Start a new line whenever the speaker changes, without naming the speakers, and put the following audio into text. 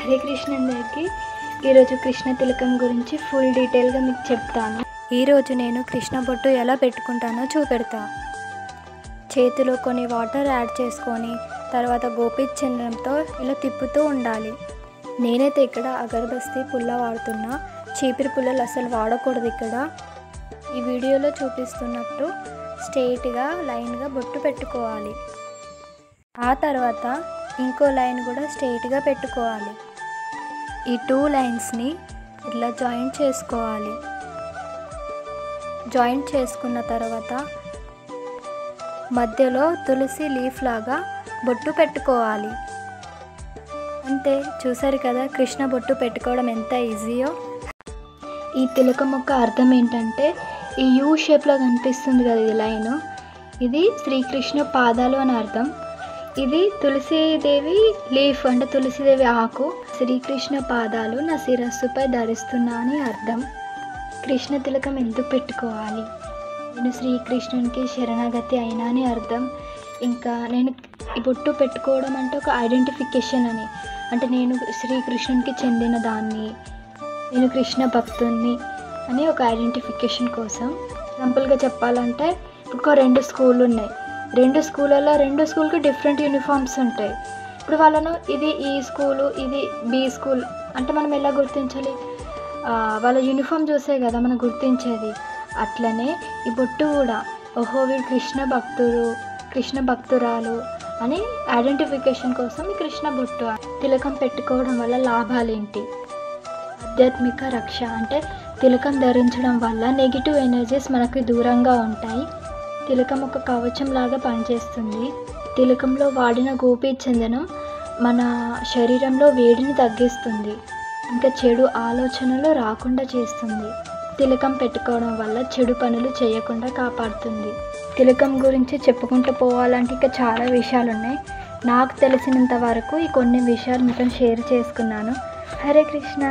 హరే కృష్ణ అందరికీ. ఈరోజు కృష్ణ తిలకం గురించి ఫుల్ డీటెయిల్గా మీకు చెప్తాను. ఈరోజు నేను కృష్ణ బొట్టు ఎలా పెట్టుకుంటానో చూపెడతా. చేతిలో కొన్ని వాటర్ యాడ్ చేసుకొని తర్వాత గోపీచంద్రంతో ఇలా తిప్పుతూ ఉండాలి. నేనైతే ఇక్కడ అగరబస్తీ పుల్ల వాడుతున్నా, చీపిరి పుల్లలు అసలు వాడకూడదు. ఇక్కడ ఈ వీడియోలో చూపిస్తున్నట్టు స్ట్రెయిట్గా లైన్గా బొట్టు పెట్టుకోవాలి. ఆ తర్వాత ఇంకో లైన్ కూడా స్ట్రెయిట్గా పెట్టుకోవాలి. ఈ 2 లైన్స్ని ఇట్లా జాయింట్ చేసుకోవాలి. జాయింట్ చేసుకున్న తర్వాత మధ్యలో తులసి లీఫ్ లాగా బొట్టు పెట్టుకోవాలి. అంతే, చూసారు కదా కృష్ణ బొట్టు పెట్టుకోవడం ఎంత ఈజీయో. ఈ తిలకం యొక్క అర్థం ఏంటంటే, ఈ యూ షేప్లో కనిపిస్తుంది కదా ఈ లైను, ఇది శ్రీకృష్ణ పాదాలు అని అర్థం. ఇది తులసీదేవి లీఫ్ అంటే తులసీదేవి ఆకు. శ్రీకృష్ణ పాదాలు నా శిరస్సుపై ధరిస్తున్నా అని అర్థం. కృష్ణ తిలకం ఎందుకు పెట్టుకోవాలి? నేను శ్రీకృష్ణునికి శరణాగతి అయినా అని అర్థం. ఇంకా నేను ఈ బొట్టు పెట్టుకోవడం అంటే ఒక ఐడెంటిఫికేషన్ అని, అంటే నేను శ్రీకృష్ణునికి చెందిన దాన్ని, నేను కృష్ణ భక్తుణ్ణి అని ఒక ఐడెంటిఫికేషన్ కోసం. సింపుల్గా చెప్పాలంటే ఒక 2 స్కూళ్ళు ఉన్నాయి. 2 స్కూళ్ళల్లో 2 స్కూల్కి డిఫరెంట్ యూనిఫామ్స్ ఉంటాయి. ఇప్పుడు వాళ్ళను ఇది ఈ స్కూలు, ఇది బి స్కూల్ అంటే మనం ఎలా గుర్తించాలి? వాళ్ళ యూనిఫామ్ చూసే కదా మనం గుర్తించేది. అట్లనే ఈ బొట్టు కూడా, ఓహో వీడు కృష్ణ భక్తుడు, కృష్ణ భక్తురాలు అని ఐడెంటిఫికేషన్ కోసం ఈ కృష్ణ బొట్టు. తిలకం పెట్టుకోవడం వల్ల లాభాలేంటి? ఆధ్యాత్మిక రక్ష, అంటే తిలకం ధరించడం వల్ల నెగిటివ్ ఎనర్జీస్ మనకు దూరంగా ఉంటాయి. తిలకం ఒక కవచం లాగా పనిచేస్తుంది. తిలకంలో వాడిన గోపీచందనం మన శరీరంలో వేడిని తగ్గిస్తుంది, ఇంకా చెడు ఆలోచనలు రాకుండా చేస్తుంది. తిలకం పెట్టుకోవడం వల్ల చెడు పనులు చేయకుండా కాపాడుతుంది. తిలకం గురించి చెప్పుకుంటూ పోవాలంటే ఇంకా చాలా విషయాలు ఉన్నాయి. నాకు తెలిసినంత వరకు ఈ కొన్ని విషయాలు మీతో షేర్ చేసుకున్నాను. హరే కృష్ణ.